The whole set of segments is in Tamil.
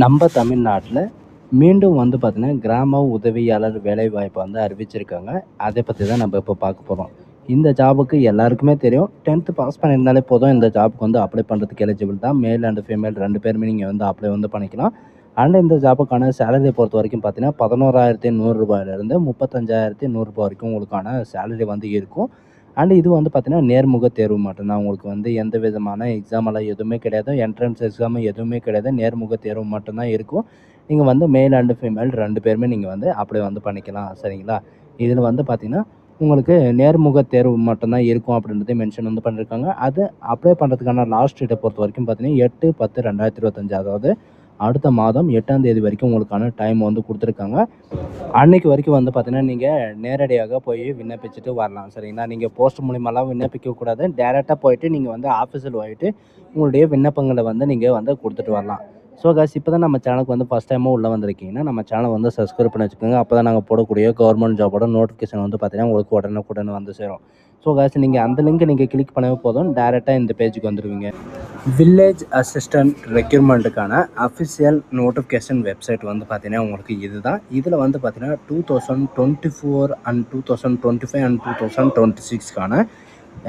நம்ம தமிழ்நாட்டில் மீண்டும் வந்து பார்த்திங்கன்னா கிராம உதவியாளர் வேலைவாய்ப்பு வந்து அறிவிச்சிருக்காங்க. அதை பற்றி தான் நம்ம இப்போ பார்க்க போகிறோம். இந்த ஜாபுக்கு எல்லாருக்குமே தெரியும், 10th பாஸ் பண்ணியிருந்தாலே போதும் இந்த ஜாபுக்கு வந்து அப்ளை பண்ணுறதுக்கு எலிஜிபிள் தான். மேல் அண்ட் ஃபீமேல் 2 பேருமே நீங்கள் வந்து அப்ளை வந்து பண்ணிக்கலாம். அண்ட் இந்த ஜாபுக்கான சேலரியை பொறுத்த வரைக்கும் பார்த்தீங்கன்னா 11,100 ரூபாயிலிருந்து 35,100 ரூபாய் வரைக்கும் உங்களுக்கான சேலரி வந்து இருக்கும். அண்ட் இது வந்து பார்த்தீங்கன்னா நேர்முக தேர்வு மட்டும்தான். உங்களுக்கு வந்து எந்த விதமான எக்ஸாமெல்லாம் எதுவுமே கிடையாது. என்ட்ரன்ஸ் எக்ஸாம் எதுவுமே கிடையாது. நேர்முக தேர்வு மட்டும்தான் இருக்கும். நீங்கள் வந்து மேல் அண்ட் ஃபீமேல் 2 பேருமே நீங்கள் வந்து அப்ளை வந்து பண்ணிக்கலாம். சரிங்களா? இதில் வந்து பார்த்தீங்கன்னா உங்களுக்கு நேர்முக தேர்வு மட்டும்தான் இருக்கும் அப்படின்றதையும் மென்ஷன் வந்து பண்ணியிருக்காங்க. அது அப்ளை பண்ணுறதுக்கான லாஸ்ட் டேட்டை பொறுத்த வரைக்கும் பார்த்தீங்கன்னா 8/10/2025, அதாவது அடுத்த மாதம் 8ஆம் தேதி வரைக்கும் உங்களுக்கான டைம் வந்து கொடுத்துருக்காங்க. அன்னைக்கு வரைக்கும் வந்து பார்த்தீங்கன்னா நீங்கள் நேரடியாக போய் விண்ணப்பிச்சுட்டு வரலாம். சரிங்களா? நீங்கள் போஸ்ட் மூலியமாலாம் விண்ணப்பிக்கக்கூடாது. டேரெக்டாக போயிட்டு நீங்கள் வந்து ஆஃபீஸில் போயிட்டு உங்களுடைய விண்ணப்பங்களை வந்து நீங்கள் வந்து கொடுத்துட்டு வரலாம். ஸோ காய்ஸ், இப்போ தான் நம்ம சேனலுக்கு வந்து ஃபஸ்ட் டைமாக உள்ளே வந்திருக்கீங்கன்னா நம்ம சேனலை வந்து சப்ஸ்கிரைப் பண்ணி வச்சுக்கோங்க. அப்போ தான் நாங்கள் போடக்கூடிய கவர்மெண்ட் ஜாபோட நோட்டிஃபிகேஷன் வந்து பார்த்தீங்கன்னா உங்களுக்கு உடனுக்குடன் வந்து சேரும். ஸோ காய்ஸ், நீங்கள் அந்த லிங்க்கை நீங்கள் கிளிக் பண்ணவே போதும், டேரெக்டாக இந்த பேஜுக்கு வந்துடுவீங்க. வில்லேஜ் அசிஸ்டன்ட் ரெக்யூர்மெண்ட்டுக்கான அஃபிஷியல் நோட்டிஃபிகேஷன் வெப்சைட் வந்து பார்த்தீங்கன்னா உங்களுக்கு இதுதான். இதில் வந்து பார்த்தீங்கன்னா 2024 அண்ட் 2025 அண்ட் 2026க்கான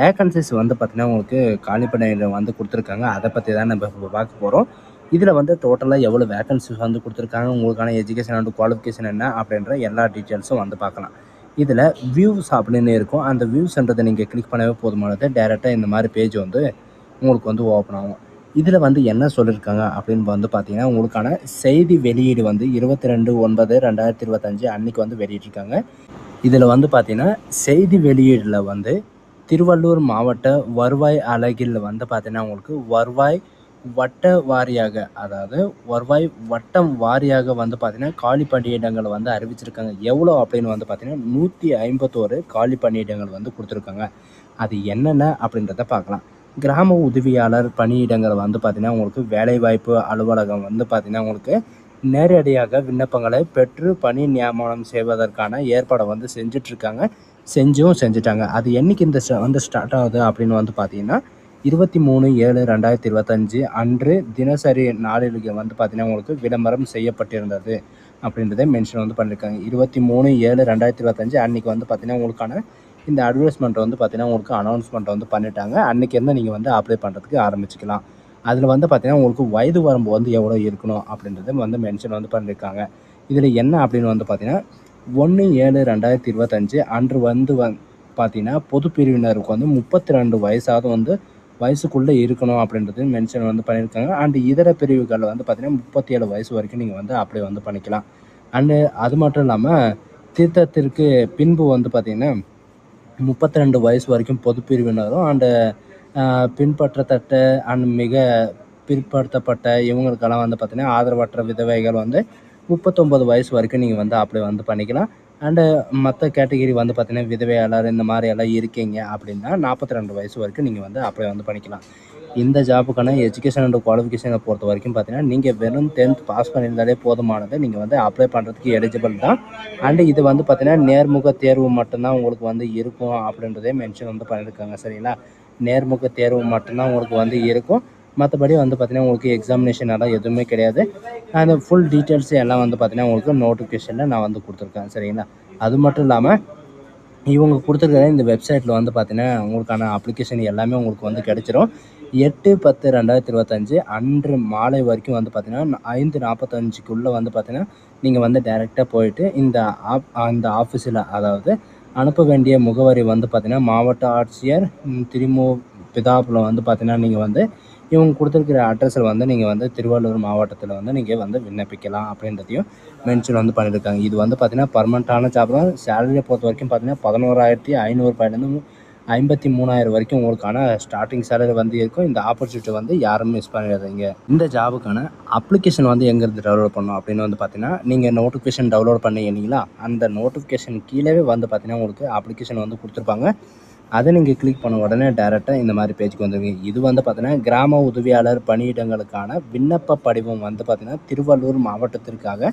வேக்கன்சிஸ் வந்து பார்த்தீங்கன்னா உங்களுக்கு காலிப்பணியில் வந்து கொடுத்துருக்காங்க. அதை பற்றி தான் நம்ம இப்போ பார்க்க போகிறோம். இதில் வந்து டோட்டலாக எவ்வளோ வேக்கன்சிஸ் வந்து கொடுத்துருக்காங்க, உங்களுக்கான எஜுகேஷன் அண்ட் குவாலிஃபிகேஷன் என்ன அப்படின்ற எல்லா டீட்டெயில்ஸும் வந்து பார்க்கலாம். இதில் வியூஸ் அப்படின்னு இருக்கும். அந்த வியூஸ்ன்றதை நீங்கள் கிளிக் பண்ணவே போதுமானது. டேரெக்டாக இந்த மாதிரி பேஜ் வந்து உங்களுக்கு வந்து ஓப்பன் ஆகும். இதில் வந்து என்ன சொல்லியிருக்காங்க அப்படின்னு வந்து பார்த்தீங்கன்னா உங்களுக்கான செய்தி வெளியீடு வந்து 22/9/2025 அன்றைக்கி வந்து வெளியிட்டிருக்காங்க. இதில் வந்து பார்த்தீங்கன்னா செய்தி வெளியீடில் வந்து திருவள்ளூர் மாவட்ட வருவாய் அலகில் வந்து பார்த்தீங்கன்னா உங்களுக்கு வருவாய் வட்ட வாரியாக, அதாவது வருவாய் வட்டம் வாரியாக வந்து பார்த்தீங்கன்னா காலி பணியிடங்களை வந்து அறிவிச்சிருக்காங்க. எவ்வளோ அப்படின்னு வந்து பார்த்தீங்கன்னா 151 காலி பணியிடங்கள் வந்து கொடுத்துருக்காங்க. அது என்னென்ன அப்படின்றத பார்க்கலாம். கிராம உதவியாளர் பணியிடங்கள் வந்து பார்த்தீங்கன்னா உங்களுக்கு வேலைவாய்ப்பு அலுவலகம் வந்து பார்த்தீங்கன்னா உங்களுக்கு நேரடியாக விண்ணப்பங்களை பெற்று பணி நியமனம் செய்வதற்கான ஏற்பாடை வந்து செஞ்சிட்ருக்காங்க. செஞ்சுட்டாங்க. அது என்றைக்கு இந்த வந்து ஸ்டார்ட் ஆகுது அப்படின்னு வந்து பார்த்தீங்கன்னா 23/7/2025 அன்று தினசரி நாளிதழில் வந்து பார்த்தீங்கன்னா உங்களுக்கு விளம்பரம் செய்யப்பட்டிருந்தது அப்படின்றத மென்ஷன் வந்து பண்ணியிருக்காங்க. 23/7/2025 அன்றைக்கி வந்து பார்த்தீங்கன்னா உங்களுக்கான இந்த அட்வர்டைஸ்மெண்ட் வந்து பார்த்தீங்கன்னா உங்களுக்கு அனௌன்ஸ்மெண்ட் வந்து பண்ணிட்டாங்க. அன்றைக்கி நீங்கள் வந்து அப்ளை பண்ணுறதுக்கு ஆரம்பிச்சிக்கலாம். அதில் வந்து பார்த்தீங்கன்னா உங்களுக்கு வயது வரம்பு வந்து எவ்வளோ இருக்கணும் அப்படின்றத வந்து மென்ஷன் வந்து பண்ணியிருக்காங்க. இதில் என்ன அப்படின்னு வந்து பார்த்தீங்கன்னா 1/7/2025 அன்று வந்து பார்த்தீங்கன்னா பொது பிரிவினருக்கு வந்து 32 வயசாவது வந்து வயசுக்குள்ளே இருக்கணும் அப்படின்றது மென்ஷன் வந்து பண்ணியிருக்காங்க. அண்டு இதர பிரிவுகளில் வந்து பார்த்தீங்கன்னா 37 வயசு வரைக்கும் நீங்கள் வந்து அப்ளை வந்து பண்ணிக்கலாம். அண்டு அது மட்டும் இல்லாமல் திருத்தத்திற்கு பின்பு வந்து பார்த்திங்கன்னா 32 வயசு வரைக்கும் பொது பிரிவினரும் அண்டு பின்பற்றத்தட்ட அண்ட் மிக பிற்படுத்தப்பட்ட இவங்களுக்கெல்லாம் வந்து பார்த்திங்கன்னா ஆதரவற்ற விதவைகள் வந்து 39 வயசு வரைக்கும் நீங்கள் வந்து அப்ளை வந்து பண்ணிக்கலாம். அண்டு மற்ற கேட்டகிரி வந்து பார்த்திங்கன்னா விதவையாளர் இந்த மாதிரி எல்லாம் இருக்கீங்க அப்படின்னா 42 வயசு வரைக்கும் நீங்கள் வந்து அப்ளை வந்து பண்ணிக்கலாம். இந்த ஜாபுக்கான எஜுகேஷன் அண்ட் குவாலிஃபிகேஷனை பொறுத்த வரைக்கும் பார்த்தீங்கன்னா நீங்கள் வெறும் 10th பாஸ் பண்ணியிருந்தாலே போதுமானது. நீங்கள் வந்து அப்ளை பண்ணுறதுக்கு எலிஜிபிள் தான். அண்டு இது வந்து பார்த்திங்கன்னா நேர்முக தேர்வு மட்டும்தான் உங்களுக்கு வந்து இருக்கும் அப்படின்றதே மென்ஷன் வந்து பண்ணியிருக்காங்க. சரிங்களா? நேர்முக தேர்வு மட்டும்தான் உங்களுக்கு வந்து இருக்கும். மற்றபடி வந்து பார்த்திங்கன்னா உங்களுக்கு எக்ஸாமினேஷன் எல்லாம் எதுவுமே கிடையாது. அந்த ஃபுல் டீட்டெயில்ஸ் எல்லாம் வந்து பார்த்திங்கன்னா உங்களுக்கு நோட்டிஃபிகேஷனில் நான் வந்து கொடுத்துருக்கேன். சரிங்களா? அது மட்டும் இல்லாமல் இவங்க கொடுத்துருக்கிற இந்த வெப்சைட்டில் வந்து பார்த்திங்கன்னா உங்களுக்கான அப்ளிகேஷன் எல்லாமே உங்களுக்கு வந்து கிடச்சிரும். 8/10/2025 அன்று மாலை வரைக்கும் வந்து பார்த்திங்கன்னா 5:45க்குள்ளே வந்து பார்த்திங்கன்னா நீங்கள் வந்து டைரெக்டாக போயிட்டு அந்த ஆஃபீஸில், அதாவது அனுப்ப வேண்டிய முகவரி வந்து பார்த்திங்கன்னா மாவட்ட ஆட்சியர் பிதாப்பில் வந்து பார்த்திங்கன்னா நீங்கள் வந்து இவங்க கொடுத்துருக்கிற அட்ரஸில் வந்து நீங்கள் வந்து திருவள்ளூர் மாவட்டத்தில் வந்து நீங்கள் வந்து விண்ணப்பிக்கலாம் அப்படின்றதையும் மென்ஷன் வந்து பண்ணியிருக்காங்க. இது வந்து பார்த்திங்கன்னா பர்மனெண்ட்டான ஜாப் தான். சேலரியை பொறுத்த வரைக்கும் பார்த்திங்கன்னா 11,500 ரூபாயிலேருந்து 53,000 வரைக்கும் உங்களுக்கான ஸ்டார்டிங் சேலரி வந்து இருக்கும். இந்த ஆப்பர்ச்சுனிட்டி வந்து யாரும் மிஸ் பண்ணிடாதீங்க. இந்த ஜாபுக்கான அப்ளிகேஷன் வந்து எங்கேருந்து டவுன்லோட் பண்ணணும் அப்படின்னு வந்து பார்த்தீங்கன்னா நீங்கள் நோட்டிஃபிகேஷன் டவுன்லோட் பண்ணிங்களா, அந்த நோட்டிஃபிகேஷன் கீழே வந்து பார்த்தீங்கன்னா உங்களுக்கு அப்ளிகேஷன் வந்து கொடுத்துருப்பாங்க. அதை நீங்கள் கிளிக் பண்ண உடனே டேரெக்டாக இந்த மாதிரி பேஜுக்கு வந்துடுவீங்க. இது வந்து பார்த்தீங்கன்னா கிராம உதவியாளர் பணியிடங்களுக்கான விண்ணப்ப படிவம் வந்து பார்த்திங்கன்னா திருவள்ளூர் மாவட்டத்திற்காக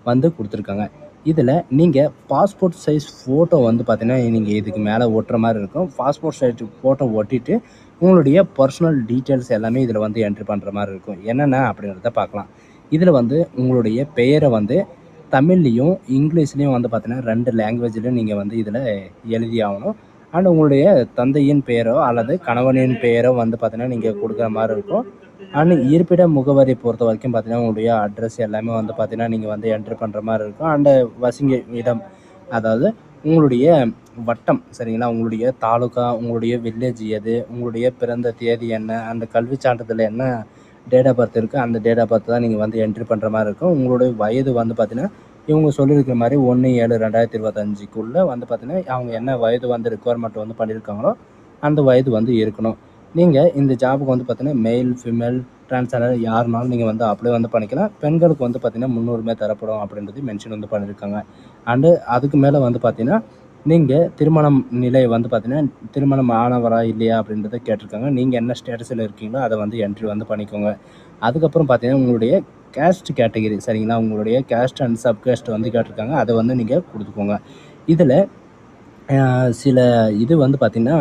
வந்து கொடுத்துருக்காங்க. இதில் நீங்கள் பாஸ்போர்ட் சைஸ் ஃபோட்டோ வந்து பார்த்திங்கன்னா நீங்கள் இதுக்கு மேலே ஒட்டுற மாதிரி இருக்கும். பாஸ்போர்ட் சைஸ் ஃபோட்டோ ஒட்டிட்டு உங்களுடைய பர்சனல் டீட்டெயில்ஸ் எல்லாமே இதில் வந்து என்ட்ரி பண்ணுற மாதிரி இருக்கும். என்னென்ன அப்படின்றத பார்க்கலாம். இதில் வந்து உங்களுடைய பெயரை வந்து தமிழ்லேயும் இங்கிலீஷ்லேயும் வந்து பார்த்தீங்கன்னா 2 லாங்குவேஜ்லையும் நீங்கள் வந்து இதில் எழுதி ஆகணும். அண்ட் உங்களுடைய தந்தையின் பெயரோ அல்லது கணவனின் பெயரோ வந்து பார்த்தீங்கன்னா நீங்கள் கொடுக்குற மாதிரி இருக்கும். அண்ட் இருப்பிட முகவரி பொறுத்த வரைக்கும் பார்த்தீங்கன்னா உங்களுடைய அட்ரஸ் எல்லாமே வந்து பார்த்தீங்கன்னா நீங்கள் வந்து என்ட்ரு பண்ணுற மாதிரி இருக்கும். அண்டு வசிங்க இடம், அதாவது உங்களுடைய வட்டம் சரிங்களா, உங்களுடைய தாலுகா, உங்களுடைய வில்லேஜ் எது, உங்களுடைய பிறந்த தேதி என்ன, அந்த கல்வி சான்றிதழ் என்ன டேட் ஆஃப் பர்த் இருக்குது, அந்த டேட் ஆஃப் பர்த் தான் நீங்கள் வந்து என்ட்ரி பண்ணுற மாதிரி இருக்கும். உங்களுடைய வயது வந்து பார்த்தீங்கன்னா இவங்க சொல்லியிருக்கிற மாதிரி 1/7/2025க்குள்ளே வந்து பார்த்தீங்கன்னா அவங்க என்ன வயது வந்து ரெக்குவயர்மெண்ட் வந்து பண்ணியிருக்காங்களோ அந்த வயது வந்து இருக்கணும். நீங்கள் இந்த ஜாபுக்கு வந்து பார்த்தீங்கன்னா மெயில், ஃபீமேல், டிரான்ஸ்ஜெண்டர் யாருனாலும் நீங்கள் வந்து அப்ளை வந்து பண்ணிக்கலாம். பெண்களுக்கு வந்து பார்த்தீங்கன்னா முன்னுரிமை தரப்படும் அப்படின்றது மென்ஷன் வந்து பண்ணியிருக்காங்க. அண்டு அதுக்கு மேலே வந்து பார்த்தீங்கன்னா நீங்கள் திருமணம் நிலை வந்து பார்த்தீங்கன்னா திருமணம் ஆனவரா இல்லையா அப்படின்றத கேட்டிருக்காங்க. நீங்கள் என்ன ஸ்டேட்டஸில் இருக்கீங்களோ அதை வந்து என்ட்ரி வந்து பண்ணிக்கோங்க. அதுக்கப்புறம் பார்த்தீங்கன்னா உங்களுடைய கேஸ்ட் கேட்டகரி சரிங்களா, உங்களுடைய கேஸ்ட் அண்ட் சப் கேஸ்ட் வந்து கேட்டிருக்காங்க. அதை வந்து நீங்கள் கொடுத்துக்கோங்க. இதில் சில இது வந்து பார்த்திங்கன்னா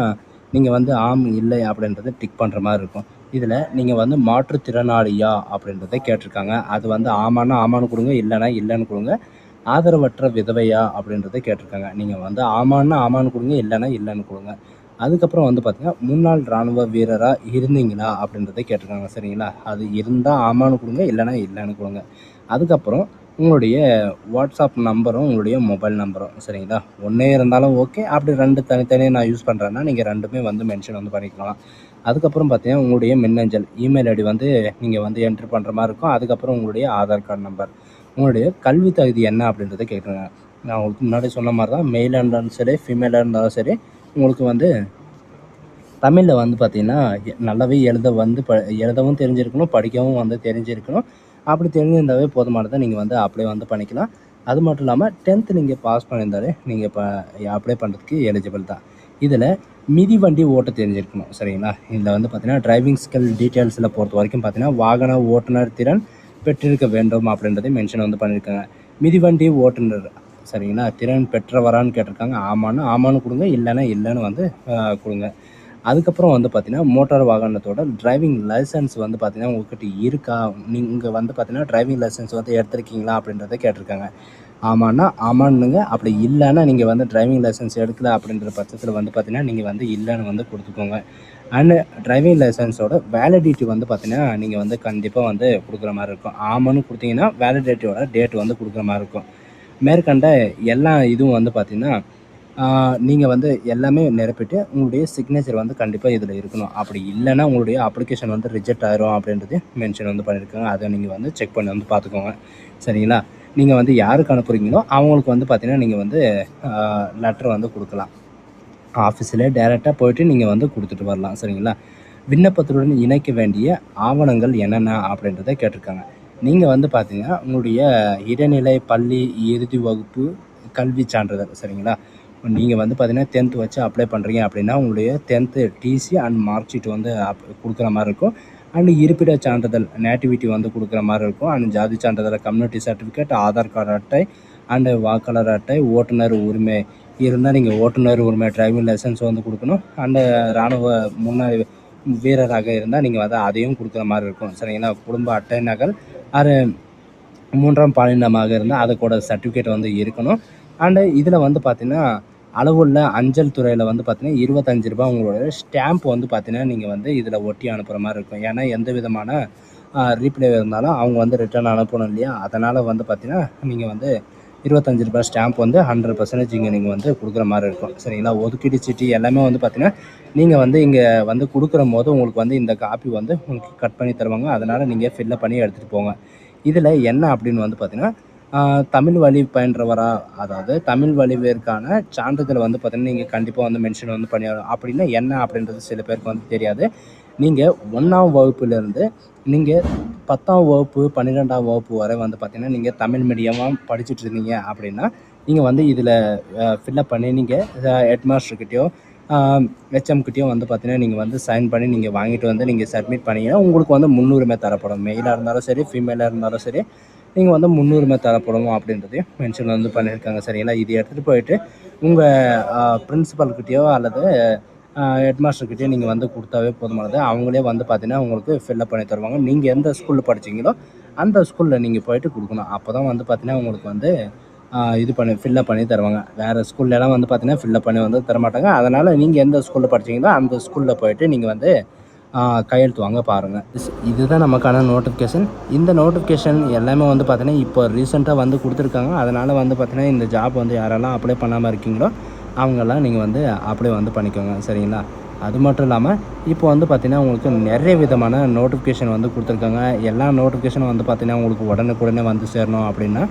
நீங்கள் வந்து ஆம் இல்லை அப்படின்றத டிக் பண்ணுற மாதிரி இருக்கும். இதில் நீங்கள் வந்து மாற்றுத்திறனாளியா அப்படின்றத கேட்டிருக்காங்க. அது வந்து ஆமான்னா ஆமான்னு கொடுங்க, இல்லைன்னா இல்லைன்னு கொடுங்க. ஆதரவற்ற விதவையா அப்படின்றத கேட்டிருக்காங்க. நீங்கள் வந்து ஆமான்னா ஆமான்னு கொடுங்க, இல்லைன்னா இல்லைன்னு கொடுங்க. அதுக்கப்புறம் வந்து பார்த்திங்கன்னா முன்னாள் இராணுவ வீரராக இருந்தீங்களா அப்படின்றத கேட்டிருக்காங்க சரிங்களா. அது இருந்தால் ஆமான்னு கொடுங்க, இல்லைன்னா இல்லைன்னு கொடுங்க. அதுக்கப்புறம் உங்களுடைய வாட்ஸ்அப் நம்பரும் உங்களுடைய மொபைல் நம்பரும் சரிங்களா, ஒன்றே இருந்தாலும் ஓகே. அப்படி 2 தனித்தனியாக நான் யூஸ் பண்ணுறேன்னா நீங்கள் 2மே வந்து மென்ஷன் வந்து பண்ணிக்கலாம். அதுக்கப்புறம் பார்த்தீங்கன்னா உங்களுடைய மின்னஞ்சல் இமெயில் ஐடி வந்து நீங்கள் வந்து என்ட்ரு பண்ணுற மாதிரி இருக்கும். அதுக்கப்புறம் உங்களுடைய ஆதார் கார்டு நம்பர், உங்களுடைய கல்வி தகுதி என்ன அப்படின்றத கேட்குறேங்க. நான் உங்களுக்கு முன்னாடி சொன்ன மாதிரி தான் மெயிலாக இருந்தாலும் சரி, ஃபீமேலாக இருந்தாலும் சரி, உங்களுக்கு வந்து தமிழில் வந்து பார்த்திங்கன்னா நல்லாவே எழுதவும் தெரிஞ்சிருக்கணும், படிக்கவும் வந்து தெரிஞ்சிருக்கணும். அப்படி தெரிஞ்சிருந்தாவே போதுமானதை நீங்கள் வந்து அப்ளை வந்து பண்ணிக்கலாம். அது மட்டும் இல்லாமல் 10th நீங்கள் பாஸ் பண்ணியிருந்தாலே நீங்கள் இப்போ அப்ளை பண்ணுறதுக்கு எலிஜிபிள் தான். இதில் மிதிவண்டி ஓட்ட தெரிஞ்சிருக்கணும் சரிங்களா. இதில் வந்து பார்த்திங்கன்னா டிரைவிங் ஸ்கில் டீட்டெயில்ஸில் பொறுத்த வரைக்கும் பார்த்திங்கன்னா வாகன ஓட்டுநர் திறன் பெற்றிருக்க வேண்டும் அப்படின்றதை மென்ஷன் வந்து பண்ணியிருக்காங்க. மிதிவண்டி ஓட்டுநர் சரிங்களா திறன் பெற்றவரான்னு கேட்டிருக்காங்க. ஆமான்னு கொடுங்க, இல்லைன்னா இல்லைன்னு வந்து கொடுங்க. அதுக்கப்புறம் வந்து பார்த்திங்கன்னா மோட்டார் வாகனத்தோட டிரைவிங் லைசன்ஸ் வந்து பார்த்திங்கன்னா உங்கள்கிட்ட இருக்கா, நீங்கள் வந்து பார்த்திங்கன்னா டிரைவிங் லைசன்ஸ் வந்து எடுத்திருக்கீங்களா அப்படின்றத கேட்டிருக்காங்க. ஆமான்னா ஆமான்னுங்க, அப்படி இல்லைன்னா நீங்கள் வந்து டிரைவிங் லைசன்ஸ் எடுக்கல அப்படின்ற பட்சத்தில் வந்து பார்த்திங்கன்னா நீங்கள் வந்து இல்லைன்னு வந்து கொடுத்துக்கோங்க. அண்டு டிரைவிங் லைசன்ஸோட வேலிடிட்டி வந்து பார்த்திங்கன்னா நீங்கள் வந்து கண்டிப்பாக வந்து கொடுக்குற மாதிரி இருக்கும். ஆமான்னு கொடுத்தீங்கன்னா வேலிடிட்டியோட டேட் வந்து கொடுக்குற மாதிரி இருக்கும். மேற்கண்ட எல்லா இதுவும் வந்து பார்த்திங்கன்னா நீங்கள் வந்து எல்லாமே நிரப்பிட்டு உங்களுடைய சிக்னேச்சர் வந்து கண்டிப்பாக இதில் இருக்கணும். அப்படி இல்லைன்னா உங்களுடைய அப்ளிகேஷன் வந்து ரிஜெக்ட் ஆயிரும் அப்படின்றது மென்ஷன் வந்து பண்ணியிருக்காங்க. அதை நீங்கள் வந்து செக் பண்ணி வந்து பார்த்துக்கோங்க சரிங்களா. நீங்கள் வந்து யாருக்கு அனுப்புகிறீங்களோ அவங்களுக்கு வந்து பார்த்திங்கன்னா நீங்கள் வந்து லெட்டர் வந்து கொடுக்கலாம். ஆஃபீஸில் டைரெக்டாக போயிட்டு நீங்கள் வந்து கொடுத்துட்டு வரலாம் சரிங்களா. விண்ணப்பத்துடன் இணைக்க வேண்டிய ஆவணங்கள் என்னென்ன அப்படின்றத கேட்டிருக்காங்க. நீங்கள் வந்து பார்த்தீங்கன்னா உங்களுடைய இடைநிலை பள்ளி இறுதி வகுப்பு கல்வி சான்றிதழ் சரிங்களா. நீங்கள் வந்து பார்த்தீங்கன்னா 10th வச்சு அப்ளை பண்ணுறீங்க அப்படின்னா உங்களுடைய 10th DC and mark sheet வந்து கொடுக்குற மாதிரி இருக்கும். அண்ட் இருப்பிட சான்றிதழ் நேட்டிவிட்டி வந்து கொடுக்குற மாதிரி இருக்கும். அண்ட் ஜாதி சான்றிதழ், கம்யூனிட்டி சர்டிஃபிகேட், ஆதார் கார்டு அட்டை அண்டு வாக்காளர் அட்டை, ஓட்டுநர் உரிமை இருந்தால் நீங்கள் ஓட்டுநர் உரிமை டிரைவிங் லைசன்ஸ் வந்து கொடுக்கணும். அண்டு இராணுவ முன்னாள் வீரராக இருந்தால் நீங்கள் வந்து அதையும் கொடுக்குற மாதிரி இருக்கும் சரிங்களா. குடும்ப அட்டை நகல், அது 3ஆம் பாலினமாக இருந்தால் அது கூட சர்டிஃபிகேட் வந்து இருக்கணும். அண்டு இதில் வந்து பார்த்திங்கன்னா அளவுள்ள அஞ்சல் துறையில் வந்து பார்த்திங்கன்னா ரூ. 25 உங்களோட ஸ்டாம்ப் வந்து பார்த்திங்கன்னா நீங்கள் வந்து இதில் ஒட்டி அனுப்புகிற மாதிரி இருக்கும். ஏன்னா எந்த விதமான ரீப்ளே இருந்தாலும் அவங்க வந்து ரிட்டர்ன் அனுப்பணும் இல்லையா. அதனால் வந்து பார்த்திங்கன்னா நீங்கள் வந்து ரூ. 25 ஸ்டாம்ப் வந்து 100% இங்கே நீங்கள் வந்து கொடுக்குற மாதிரி இருக்கும் சரிங்களா. ஒதுக்கீடு சீட்டு எல்லாமே வந்து பார்த்திங்கன்னா நீங்கள் வந்து இங்கே வந்து கொடுக்குற போது உங்களுக்கு வந்து இந்த காப்பி வந்து உங்களுக்கு கட் பண்ணி தருவாங்க. அதனால் நீங்கள் ஃபில்லப் பண்ணி எடுத்துகிட்டு போங்க. இதில் என்ன அப்படின்னு வந்து பார்த்திங்கன்னா தமிழ் வழி பயின்றவரா, அதாவது தமிழ் வழிவிற்கான சான்றிதழ் வந்து பார்த்திங்கன்னா நீங்கள் கண்டிப்பாக வந்து மென்ஷன் வந்து பண்ணி அப்படின்னா என்ன அப்படின்றது சில பேருக்கு வந்து தெரியாது. நீங்கள் 1ஆம் வகுப்புலேருந்து நீங்கள் 10ஆம் வகுப்பு 12ஆம் வகுப்பு வரை வந்து பார்த்திங்கன்னா நீங்கள் தமிழ் மீடியமாக படிச்சுட்டு இருந்தீங்க அப்படின்னா நீங்கள் வந்து இதில் ஃபில்லப் பண்ணி நீங்கள் ஹெட் மாஸ்டர்கிட்டையோ ஹெச்எம்கிட்டையோ வந்து பார்த்திங்கன்னா நீங்கள் வந்து சைன் பண்ணி நீங்கள் வாங்கிட்டு வந்து நீங்கள் சப்மிட் பண்ணிங்கன்னா உங்களுக்கு வந்து முன்னுரிமை தரப்படும். மெயிலாக இருந்தாலும் சரி, ஃபீமேலாக இருந்தாலும் சரி, நீங்கள் வந்து முன்னுரிமை தரப்படும் அப்படின்றதையும் மென்ஷன் வந்து பண்ணியிருக்காங்க சரிங்களா. இது எடுத்துகிட்டு போயிட்டு உங்கள் பிரின்சிபல்கிட்டையோ அல்லது ஹெட் மாஸ்டர்கிட்டையோ நீங்கள் வந்து கொடுத்தாவே போதுமானது. அவங்களே வந்து பார்த்திங்கன்னா உங்களுக்கு ஃபில்லப் பண்ணி தருவாங்க. நீங்கள் எந்த ஸ்கூலில் படிச்சிங்களோ அந்த ஸ்கூலில் நீங்கள் போயிட்டு கொடுக்கணும். அப்போ தான் வந்து பார்த்தீங்கன்னா உங்களுக்கு வந்து இது பண்ணி ஃபில்லப் பண்ணி தருவாங்க. வேறு ஸ்கூல்லலாம் வந்து பார்த்தீங்கன்னா ஃபில்லப் பண்ணி வந்து தரமாட்டாங்க. அதனால் நீங்கள் எந்த ஸ்கூலில் படிச்சீங்களோ அந்த ஸ்கூலில் போயிட்டு நீங்கள் வந்து கையெழுத்து வாங்க பாருங்கள். இதுதான் நமக்கான நோட்டிஃபிகேஷன். இந்த நோட்டிஃபிகேஷன் எல்லாமே வந்து பார்த்தீங்கன்னா இப்போ ரீசெண்டாக வந்து கொடுத்துருக்காங்க. அதனால் வந்து பார்த்தீங்கன்னா இந்த ஜாப் வந்து யாரெல்லாம் அப்ளை பண்ணாமல் இருக்கீங்களோ அவங்கெல்லாம் நீங்கள் வந்து அப்ளை வந்து பண்ணிக்கோங்க. சரிங்களா? அது மட்டும் இல்லாமல் இப்போ வந்து பார்த்தீங்கன்னா உங்களுக்கு நிறைய விதமான நோட்டிஃபிகேஷன் வந்து கொடுத்துருக்காங்க. எல்லா நோட்டிஃபிகேஷனும் வந்து பார்த்தீங்கன்னா உங்களுக்கு உடனுக்குடனே வந்து சேரணும் அப்படின்னா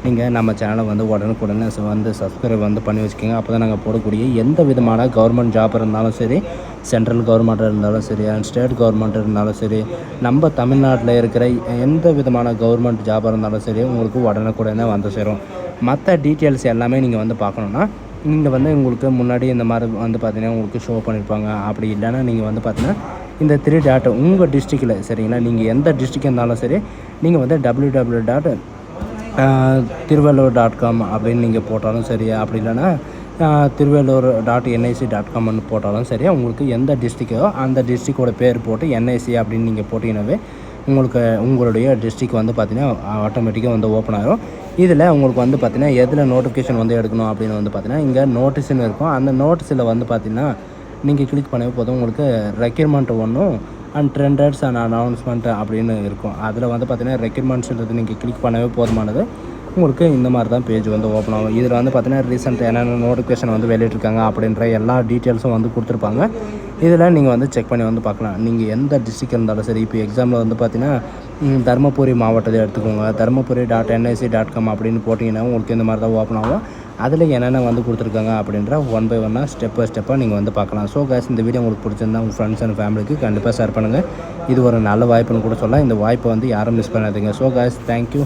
நீங்கள் நம்ம சேனலை வந்து உடனுக்குடனே வந்து சப்ஸ்கிரைப் வந்து பண்ணி வச்சுக்கோங்க. அப்போ தான் நாங்கள் போடக்கூடிய எந்த விதமான கவர்மெண்ட் ஜாப் இருந்தாலும் சரி, சென்ட்ரல் கவர்மெண்ட்டாக இருந்தாலும் சரி, ஸ்டேட் கவர்மெண்ட் இருந்தாலும் சரி, நம்ம தமிழ்நாட்டில் இருக்கிற எந்த விதமான கவர்மெண்ட் ஜாபாக இருந்தாலும் சரி உங்களுக்கு உடனுக்குடனே வந்து சேரும். மற்ற டீட்டெயில்ஸ் எல்லாமே நீங்கள் வந்து பார்க்கணுன்னா நீங்கள் வந்து உங்களுக்கு முன்னாடி இந்த மாதிரி வந்து பார்த்தீங்கன்னா உங்களுக்கு ஷோ பண்ணியிருப்பாங்க. அப்படி இல்லைன்னா நீங்கள் வந்து பார்த்தீங்கன்னா இந்த 3 டாட் உங்கள் டிஸ்ட்ரிக்டில் சரிங்களா, நீங்கள் எந்த டிஸ்ட்ரிக்ட் இருந்தாலும் சரி நீங்கள் வந்து www.tiruvallur.com அப்படின்னு நீங்கள் போட்டாலும் சரி, அப்படி இல்லைன்னா tiruvallur.nic.comன்னு போட்டாலும் சரி, உங்களுக்கு எந்த டிஸ்ட்ரிக்கோ அந்த டிஸ்ட்ரிக்டோட பேர் போட்டு NIC அப்படின்னு நீங்கள் போட்டிங்கன்னாவே உங்களுக்கு உங்களுடைய டிஸ்ட்ரிக் வந்து பார்த்தீங்கன்னா ஆட்டோமேட்டிக்காக வந்து ஓப்பன் ஆகிரும். இதில் உங்களுக்கு வந்து பார்த்தீங்கன்னா எதில் நோட்டிஃபிகேஷன் வந்து எடுக்கணும் அப்படின்னு வந்து பார்த்தீங்கன்னா இங்கே நோட்டீஸ்னு இருக்கும். அந்த நோட்டீஸில் வந்து பார்த்தீங்கன்னா நீங்கள் கிளிக் பண்ணவே போதும் உங்களுக்கு ரெக்யூர்மெண்ட் ஒன்றும் அண்ட் ட்ரெண்டர்ஸ் அண்ட் அனௌன்ஸ்மெண்ட் அப்படின்னு இருக்கும். அதில் வந்து பார்த்தீங்கன்னா ரெக்யூர்மெண்ட்ஸ்ன்றது நீங்கள் கிளிக் பண்ணவே போதுமானது. உங்களுக்கு இந்த மாதிரி தான் பேஜ் வந்து ஓப்பன் ஆகும். இதில் வந்து பார்த்தீங்கன்னா ரீசெண்ட் என்னென்ன நோட்டிஃபிகேஷன் வந்து வெளியிட்டிருக்காங்க அப்படின்ற எல்லா டீட்டெயில்ஸும் வந்து கொடுத்துருப்பாங்க. இதில் நீங்கள் வந்து செக் பண்ணி வந்து பார்க்கலாம். நீங்கள் எந்த டிஸ்ட்ரிக்ட் இருந்தாலும் சரி, இப்போ எக்ஸாமில் வந்து பார்த்தீங்கன்னா தருமபுரி மாவட்டத்தை எடுத்துக்கோங்க. tharmapuri.nic.com அப்படின்னு போட்டிங்கன்னா உங்களுக்கு இந்த மாதிரி தான் ஓப்பன் ஆகும். அதில் என்னென்ன வந்து கொடுத்துருக்காங்க அப்படின்ற ஒன் பை ஒன்னாக ஸ்டெப் பை ஸ்டெப்பாக நீங்கள் வந்து பார்க்கலாம். ஸோ கேஸ், இந்த வீடியோ உங்களுக்கு பிடிச்சிருந்தா உங்கள் ஃப்ரெண்ட்ஸ் அண்ட் ஃபேமிலிக்கு கண்டிப்பாக ஷேர் பண்ணுங்கள். இது ஒரு நல்ல வாய்ப்புன்னு கூட சொல்லலாம். இந்த வாய்ப்பை வந்து யாரும் மிஸ் பண்ணாதீங்க. So guys, thank you.